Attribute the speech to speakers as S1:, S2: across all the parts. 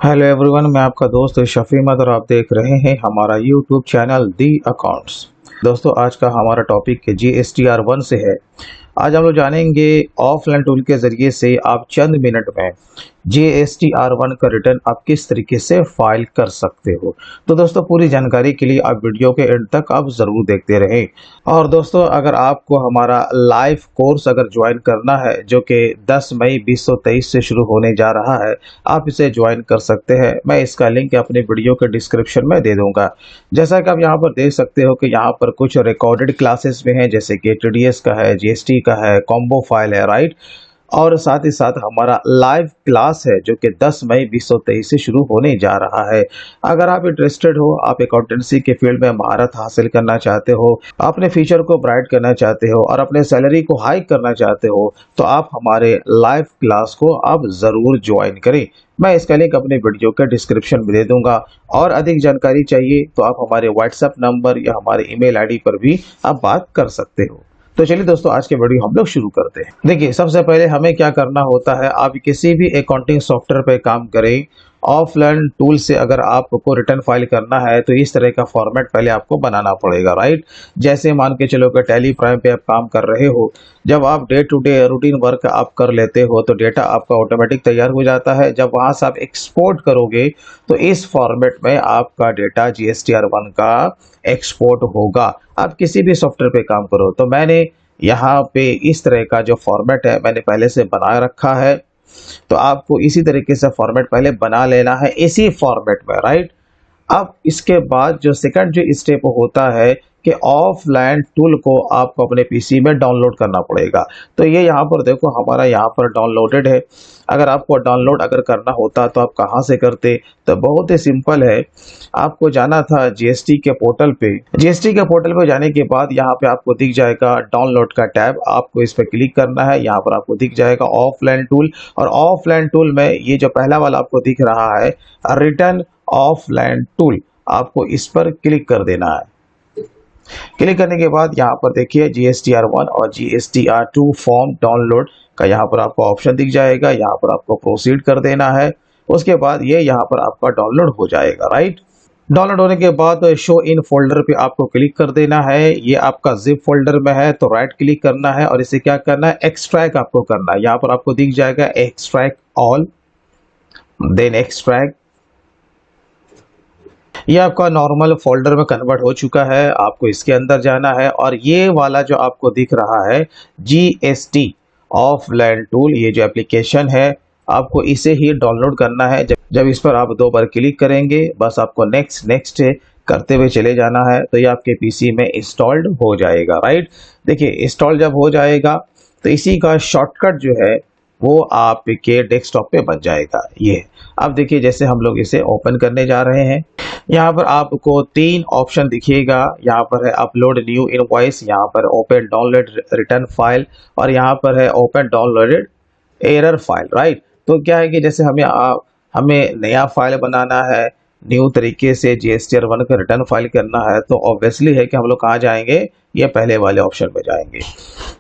S1: Hello everyone, मैं आपका दोस्त शफी अहमद और आप देख रहे हैं हमारा यूट्यूब चैनल दी अकाउंट्स। दोस्तों, आज का हमारा टॉपिक GSTR 1 से है। आज हम लोग जानेंगे ऑफलाइन टूल के ज़रिए से आप चंद मिनट में GSTR 1 का रिटर्न आप किस तरीके से फाइल कर सकते हो। तो दोस्तों, पूरी जानकारी के लिए आप वीडियो के एंड तक आप ज़रूर देखते रहें। और दोस्तों, अगर आपको हमारा लाइव कोर्स अगर ज्वाइन करना है जो कि 10 मई 2023 से शुरू होने जा रहा है, आप इसे ज्वाइन कर सकते हैं। मैं इसका लिंक अपने वीडियो के डिस्क्रिप्शन में दे दूंगा। जैसा कि आप यहाँ पर देख सकते हो कि यहाँ पर कुछ रिकॉर्डेड क्लासेस भी हैं, जैसे कि TDS का है, GST का है, कॉम्बो फाइल है, राइट। और साथ ही साथ हमारा लाइव क्लास है जो कि 10 मई 2023 से शुरू होने जा रहा है। अगर आप इंटरेस्टेड हो, आप अकाउंटेंसी के फील्ड में महारत हासिल करना चाहते हो, अपने फ्यूचर को ब्राइट करना चाहते हो और अपने सैलरी को हाई करना चाहते हो, तो आप हमारे लाइव क्लास को आप ज़रूर ज्वाइन करें। मैं इसका लिंक अपने वीडियो के डिस्क्रिप्शन में दे दूंगा। और अधिक जानकारी चाहिए तो आप हमारे व्हाट्सएप नंबर या हमारे ईमेल आईडी पर भी आप बात कर सकते हो। तो चलिए दोस्तों, आज के वीडियो हम लोग शुरू करते हैं। देखिए, सबसे पहले हमें क्या करना होता है, आप किसी भी अकाउंटिंग सॉफ्टवेयर पे काम करें, ऑफलाइन टूल से अगर आपको रिटर्न फाइल करना है तो इस तरह का फॉर्मेट पहले आपको बनाना पड़ेगा, राइट। जैसे मान के चलो कि टैली प्राइम पे आप काम कर रहे हो, जब आप day to day routine work आप कर लेते हो तो डेटा आपका ऑटोमेटिक तैयार हो जाता है। जब वहां से आप एक्सपोर्ट करोगे तो इस फॉर्मेट में आपका डेटा GSTR 1 का एक्सपोर्ट होगा। आप किसी भी सॉफ्टवेयर पे काम करो, तो मैंने यहाँ पे इस तरह का जो फॉर्मेट है मैंने पहले से बना रखा है। तो आपको इसी तरीके से फॉर्मेट पहले बना लेना है, इसी फॉर्मेट में, राइट। अब इसके बाद जो सेकंड जो स्टेप होता है कि ऑफलाइन टूल को आपको अपने पीसी में डाउनलोड करना पड़ेगा। तो ये यहाँ पर देखो, हमारा यहाँ पर डाउनलोडेड है। अगर आपको डाउनलोड अगर करना होता तो आप कहाँ से करते, तो बहुत ही सिंपल है। आपको जाना था जीएसटी के पोर्टल पे। जीएसटी के पोर्टल पे जाने के बाद यहाँ पे आपको दिख जाएगा डाउनलोड का टैब, आपको इस पर क्लिक करना है। यहाँ पर आपको दिख जाएगा ऑफलाइन टूल, और ऑफलाइन टूल में ये जो पहला वाला आपको दिख रहा है रिटर्न ऑफलाइन टूल, आपको इस पर क्लिक कर देना है। क्लिक करने के बाद यहाँ पर देखिए GSTR 1 और GSTR 2 फॉर्म डाउनलोड का यहाँ पर आपको ऑप्शन दिख जाएगा। यहाँ पर आपको प्रोसीड कर देना है। उसके बाद ये यहाँ पर आपका डाउनलोड हो जाएगा, राइट। डाउनलोड होने के बाद शो इन फोल्डर पे आपको क्लिक कर देना है। ये आपका जिप फोल्डर में है तो राइट क्लिक करना है और इसे क्या करना है, एक्सट्रैक्ट आपको करना है। यहाँ पर आपको दिख जाएगा एक्सट्रैक्ट ऑल, देन एक्सट्रैक्ट। ये आपका नॉर्मल फोल्डर में कन्वर्ट हो चुका है। आपको इसके अंदर जाना है और ये वाला जो आपको दिख रहा है GST ऑफलाइन टूल, ये जो एप्लीकेशन है, आपको इसे ही डाउनलोड करना है। जब इस पर आप 2 बार क्लिक करेंगे, बस आपको नेक्स्ट नेक्स्ट करते हुए चले जाना है, तो ये आपके पीसी में इंस्टॉल्ड हो जाएगा, राइट। देखिए, इंस्टॉल जब हो जाएगा तो इसी का शॉर्टकट जो है वो आपके डेस्कटॉप पे बन जाएगा। ये अब देखिए, जैसे हम लोग इसे ओपन करने जा रहे हैं, यहाँ पर आपको 3 ऑप्शन दिखिएगा। यहाँ पर है अपलोड न्यू इनवॉइस, यहाँ पर ओपन डाउनलोड रिटर्न फाइल, और यहाँ पर है open downloaded error file, right. तो क्या है कि जैसे हमें नया फाइल बनाना है, न्यू तरीके से GSTR 1 का रिटर्न फाइल करना है, तो ऑब्वियसली है कि हम लोग कहाँ जाएंगे, ये पहले वाले ऑप्शन में जाएंगे।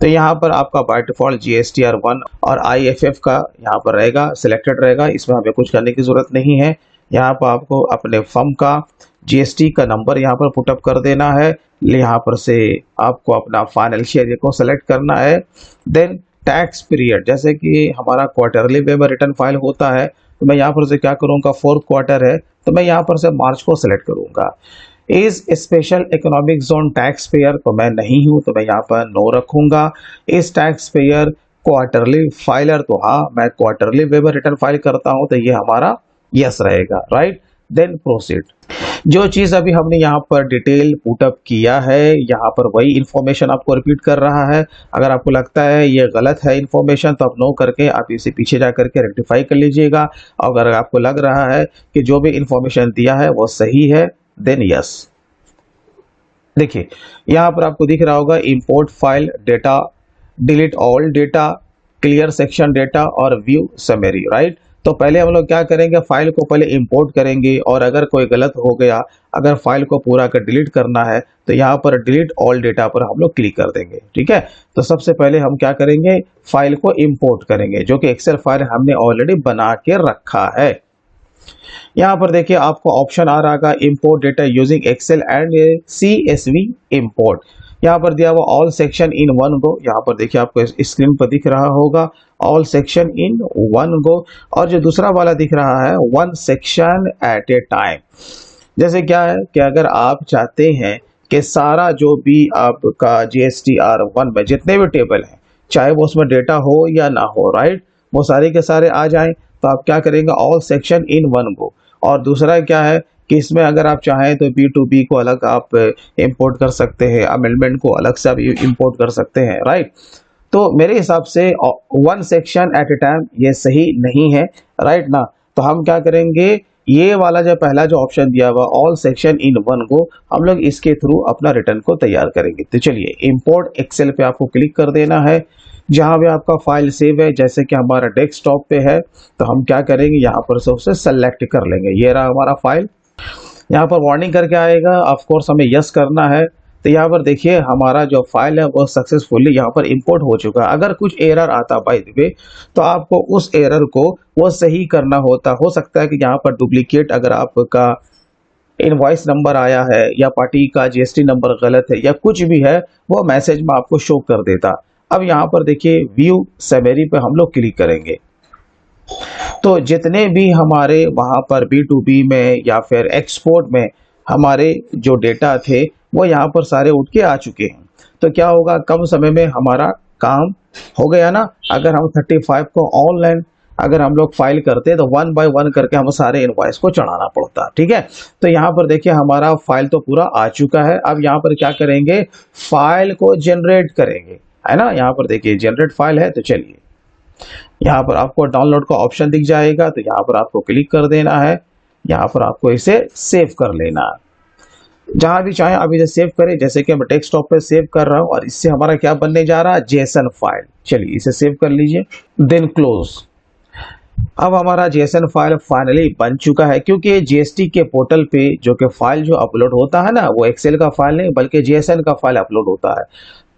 S1: तो यहाँ पर आपका बाय डिफॉल्ट GSTR 1 और IFF का यहाँ पर रहेगा, सिलेक्टेड रहेगा, इसमें हमें कुछ करने की जरूरत नहीं है। यहाँ पर आपको अपने फर्म का GST का नंबर यहाँ पर पुटअप कर देना है। यहाँ पर से आपको अपना फाइनेंशियल को सेलेक्ट करना है। देन टैक्स पीरियड, जैसे कि हमारा क्वार्टरली वे में रिटर्न फाइल होता है, तो मैं यहाँ पर से क्या करूँगा, 4th क्वार्टर है तो मैं यहाँ पर से मार्च को सिलेक्ट करूँगा। Is special economic zone tax payer, तो मैं नहीं हूँ तो मैं यहाँ पर नो रखूँगा। इस टैक्स पेयर क्वार्टरली फाइलर, तो हाँ मैं क्वार्टरली वे में रिटर्न फाइल करता हूँ, तो ये हमारा यस रहेगा, राइट। Then proceed. जो चीज़ अभी हमने यहाँ पर डिटेल पुटअप किया है, यहाँ पर वही इन्फॉर्मेशन आपको रिपीट कर रहा है। अगर आपको लगता है ये गलत है इन्फॉर्मेशन, तो आप नो करके आप इसे पीछे जा करके रेक्टिफाई कर लीजिएगा। और अगर आपको लग रहा है कि जो भी इन्फॉर्मेशन दिया है वो सही है, देन यस। देखिए, यहाँ पर आपको दिख रहा होगा import file data, delete all data, clear section data और व्यू समरी, राइट। तो पहले हम लोग क्या करेंगे, फाइल को पहले इंपोर्ट करेंगे, और अगर कोई गलत हो गया, अगर फाइल को पूरा कर डिलीट करना है, तो यहाँ पर डिलीट ऑल डेटा पर हम लोग क्लिक कर देंगे, ठीक है। तो सबसे पहले हम क्या करेंगे, फाइल को इंपोर्ट करेंगे, जो कि एक्सेल फाइल हमने ऑलरेडी बना के रखा है। यहाँ पर देखिए आपको ऑप्शन आ रहा है import data using Excel and CSV import. यहाँ पर दिया हुआ all section in one go. यहाँ पर देखिए आपको स्क्रीन पर दिख रहा होगा all section in one go. और जो दूसरा वाला दिख रहा है one section at a time. जैसे क्या है कि अगर आप चाहते हैं कि सारा जो भी आपका GSTR1 में जितने भी टेबल हैं, चाहे वो उसमें डेटा हो या ना हो, राइट, वो सारे के सारे आ जाएं, तो आप क्या करेंगे all section in one go. और दूसरा क्या है कि इसमें अगर आप चाहें तो B2B को अलग आप इंपोर्ट कर सकते हैं, अमेंडमेंट को अलग से आप इंपोर्ट कर सकते हैं, राइट। तो मेरे हिसाब से one section at a time ये सही नहीं है, राइट ना। तो हम क्या करेंगे, ये वाला जो पहला जो ऑप्शन दिया हुआ ऑल सेक्शन इन वन को हम लोग इसके थ्रू अपना रिटर्न को तैयार करेंगे। तो चलिए इंपोर्ट एक्सेल पे आपको क्लिक कर देना है। जहां भी आपका फाइल सेव है, जैसे कि हमारा डेस्कटॉप पे है, तो हम क्या करेंगे यहाँ पर से उसे सेलेक्ट कर लेंगे। ये रहा हमारा फाइल। यहाँ पर वार्निंग करके आएगा, ऑफ कोर्स हमें यस करना है। तो यहाँ पर देखिए हमारा जो फाइल है वो सक्सेसफुली यहाँ पर इंपोर्ट हो चुका है। अगर कुछ एरर आता बाय द वे, तो आपको उस एरर को वो सही करना होता। हो सकता है कि यहाँ पर डुप्लीकेट अगर आपका इनवॉइस नंबर आया है या पार्टी का GST नंबर गलत है या कुछ भी है, वो मैसेज में आपको शो कर देता। अब यहाँ पर देखिए व्यू समरी पे हम लोग क्लिक करेंगे, तो जितने भी हमारे वहाँ पर B2B में या फिर एक्सपोर्ट में हमारे जो डेटा थे वो यहाँ पर सारे उठ के आ चुके हैं। तो क्या होगा, कम समय में हमारा काम हो गया ना। अगर हम 35 को ऑनलाइन अगर हम लोग फाइल करते तो 1 बाय 1 करके हम सारे इनवॉइस को चढ़ाना पड़ता, ठीक है। तो यहाँ पर देखिए हमारा फाइल तो पूरा आ चुका है। अब यहाँ पर क्या करेंगे, फाइल को जनरेट करेंगे, है ना। यहाँ पर देखिए जनरेट फाइल है। तो चलिए यहाँ पर आपको डाउनलोड का ऑप्शन दिख जाएगा, तो यहाँ पर आपको क्लिक कर देना है। यहाँ पर आपको इसे सेव कर लेना है, जहां भी चाहे आप इसे सेव करें। जैसे कि मैं डेस्कटॉप पे सेव कर रहा हूं और इससे हमारा क्या बनने जा रहा है, JSON फाइल। चलिए इसे सेव कर लीजिए, देन क्लोज। अब हमारा JSON फाइल फाइनली बन चुका है, क्योंकि GST के पोर्टल पे जो कि फाइल जो अपलोड होता है ना, वो एक्सेल का फाइल नहीं बल्कि JSON का फाइल अपलोड होता है।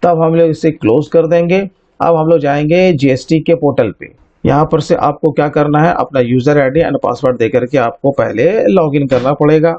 S1: तब हम लोग इसे क्लोज कर देंगे। अब हम लोग जाएंगे GST के पोर्टल पे। यहाँ पर से आपको क्या करना है, अपना यूजर ID एंड पासवर्ड देकर के आपको पहले लॉगिन करना पड़ेगा।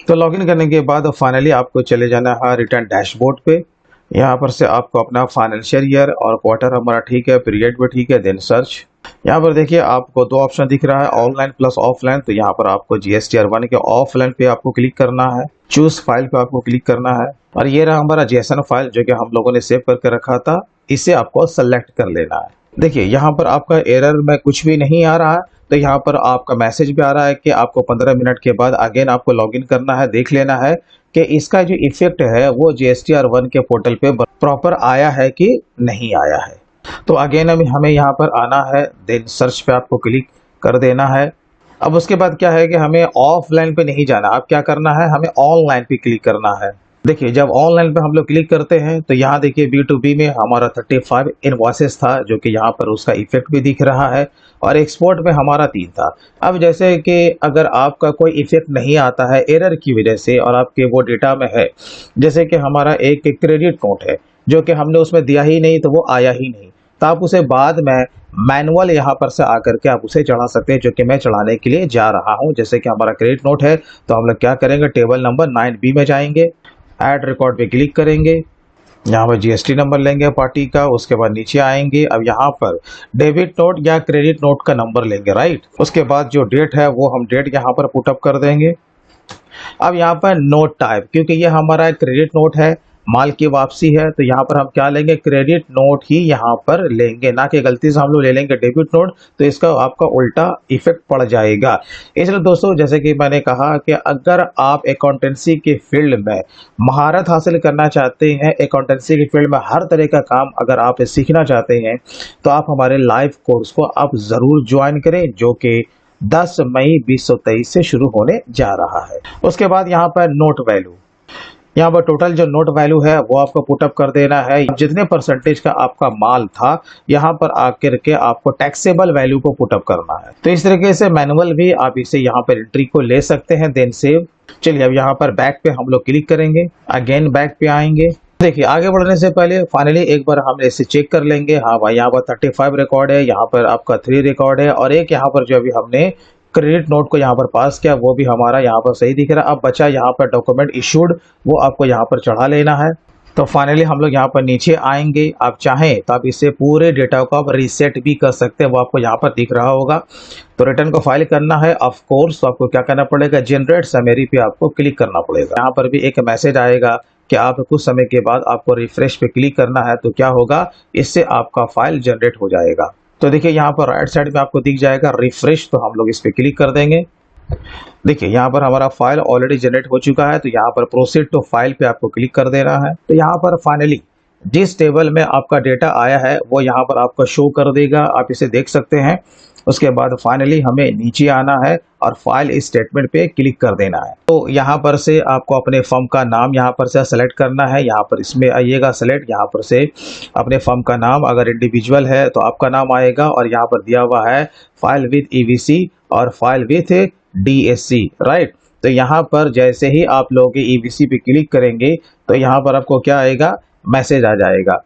S1: तो लॉगिन करने के बाद फाइनली आपको चले जाना है रिटर्न डैशबोर्ड पे। यहाँ पर से आपको अपना फाइनेंशियल ईयर और क्वार्टर हमारा ठीक है, पीरियड भी ठीक है, देन सर्च। यहाँ पर देखिए आपको दो ऑप्शन दिख रहा है, ऑनलाइन प्लस ऑफलाइन। तो यहाँ पर आपको GSTR1 के ऑफलाइन पे आपको क्लिक करना है, चूज फाइल पे आपको क्लिक करना है। और ये रहा हमारा JSON फाइल जो कि हम लोगों ने सेव करके रखा था, इसे आपको सेलेक्ट कर लेना है। देखिए यहाँ पर आपका एरर में कुछ भी नहीं आ रहा है। तो यहाँ पर आपका मैसेज भी आ रहा है कि आपको 15 मिनट के बाद अगेन आपको लॉगिन करना है, देख लेना है कि इसका जो इफेक्ट है वो GSTR1 के पोर्टल पे प्रॉपर आया है कि नहीं आया है। तो अगेन हमें यहाँ पर आना है, देन सर्च पे आपको क्लिक कर देना है। अब उसके बाद क्या है कि हमें ऑफलाइन पे नहीं जाना, अब क्या करना है, हमें ऑनलाइन पे क्लिक करना है। देखिए जब ऑनलाइन पे हम लोग क्लिक करते हैं तो यहाँ देखिए B2B में हमारा 35 इनवॉइसेस था, जो कि यहाँ पर उसका इफेक्ट भी दिख रहा है, और एक्सपोर्ट में हमारा 3 था। अब जैसे कि अगर आपका कोई इफेक्ट नहीं आता है एरर की वजह से और आपके वो डेटा में है, जैसे कि हमारा एक क्रेडिट नोट है जो कि हमने उसमें दिया ही नहीं, तो वो आया ही नहीं, तो आप उसे बाद में मैनुअल यहाँ पर से आकर के आप उसे चढ़ा सकते हैं, जो कि मैं चढ़ाने के लिए जा रहा हूँ। जैसे कि हमारा क्रेडिट नोट है, तो हम लोग क्या करेंगे, टेबल नंबर 9B में जाएंगे, ऐड रिकॉर्ड पे क्लिक करेंगे, यहाँ पर GST नंबर लेंगे पार्टी का, उसके बाद नीचे आएंगे। अब यहाँ पर डेबिट नोट या क्रेडिट नोट का नंबर लेंगे, राइट। उसके बाद जो डेट है वो हम डेट यहाँ पर पुटअप कर देंगे। अब यहाँ पर नोट टाइप, क्योंकि ये हमारा क्रेडिट नोट है, माल की वापसी है, तो यहाँ पर हम क्या लेंगे, क्रेडिट नोट ही यहाँ पर लेंगे, ना कि गलती से हम लोग ले लेंगे डेबिट नोट, तो इसका आपका उल्टा इफेक्ट पड़ जाएगा। इसलिए दोस्तों जैसे कि मैंने कहा कि अगर आप अकाउंटेंसी के फील्ड में महारत हासिल करना चाहते हैं, अकाउंटेंसी के फील्ड में हर तरह का काम अगर आप सीखना चाहते हैं, तो आप हमारे लाइव कोर्स को आप ज़रूर ज्वाइन करें, जो कि 10 मई 2023 से शुरू होने जा रहा है। उसके बाद यहाँ पर नोट वैल्यू, यहाँ पर टोटल जो नोट वैल्यू है वो आपको पुटअप कर देना है। जितने परसेंटेज का आपका माल था यहाँ पर आकर के आपको टैक्सेबल वैल्यू को पुटअप करना है। तो इस तरीके से मैनुअल भी आप इसे यहाँ पर एंट्री को ले सकते हैं, देन सेव। चलिए अब यहाँ पर बैक पे हम लोग क्लिक करेंगे, अगेन बैक पे आएंगे। देखिए आगे बढ़ने से पहले फाइनली एक बार हम इसे चेक कर लेंगे। हाँ भाई यहाँ पर 35 रिकॉर्ड है, यहाँ पर आपका 3 रिकॉर्ड है, और एक यहाँ पर जो अभी हमने क्रेडिट नोट को यहाँ पर पास किया, वो भी हमारा यहाँ पर सही दिख रहा है। अब बचा यहाँ पर डॉक्यूमेंट इशूड, वो आपको यहाँ पर चढ़ा लेना है। तो फाइनली हम लोग यहाँ पर नीचे आएंगे। आप चाहें तो आप इससे पूरे डेटा को आप रीसेट भी कर सकते हैं, वो आपको यहाँ पर दिख रहा होगा। तो रिटर्न को फाइल करना है ऑफ कोर्स, तो आपको क्या करना पड़ेगा, जनरेट समरी पे आपको क्लिक करना पड़ेगा। यहाँ पर भी एक मैसेज आएगा कि आप कुछ समय के बाद आपको रिफ्रेश पे क्लिक करना है। तो क्या होगा, इससे आपका फाइल जनरेट हो जाएगा। तो देखिए यहाँ पर राइट साइड में आपको दिख जाएगा रिफ्रेश, तो हम लोग इस पे क्लिक कर देंगे। देखिए यहाँ पर हमारा फाइल ऑलरेडी जनरेट हो चुका है। तो यहाँ पर प्रोसीड टू फाइल पे आपको क्लिक कर देना है। तो यहाँ पर फाइनली जिस टेबल में आपका डेटा आया है वो यहाँ पर आपको शो कर देगा, आप इसे देख सकते हैं। उसके बाद फाइनली हमें नीचे आना है और फाइल स्टेटमेंट पे क्लिक कर देना है। तो यहाँ पर से आपको अपने फर्म का नाम यहाँ पर से सेलेक्ट करना है। यहाँ पर इसमें आइएगा सेलेक्ट, यहाँ पर से अपने फर्म का नाम, अगर इंडिविजुअल है तो आपका नाम आएगा। और यहाँ पर दिया हुआ है फाइल विथ ईवीसी और फाइल विथ डीएससी, राइट। तो यहाँ पर जैसे ही आप लोग ईवीसी पे क्लिक करेंगे तो यहाँ पर आपको क्या आएगा, मैसेज आ जाएगा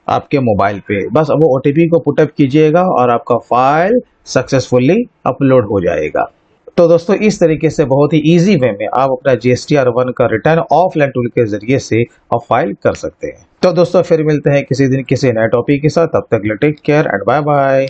S1: आपके मोबाइल पे। बस अब वो ओटीपी को पुटअप कीजिएगा और आपका फाइल सक्सेसफुली अपलोड हो जाएगा। तो दोस्तों इस तरीके से बहुत ही इजी वे में आप अपना GSTR 1 का रिटर्न ऑफलाइन टूल के जरिए से आप फाइल कर सकते हैं। तो दोस्तों फिर मिलते हैं किसी दिन किसी नए टॉपिक के साथ, तब तक take care and bye bye.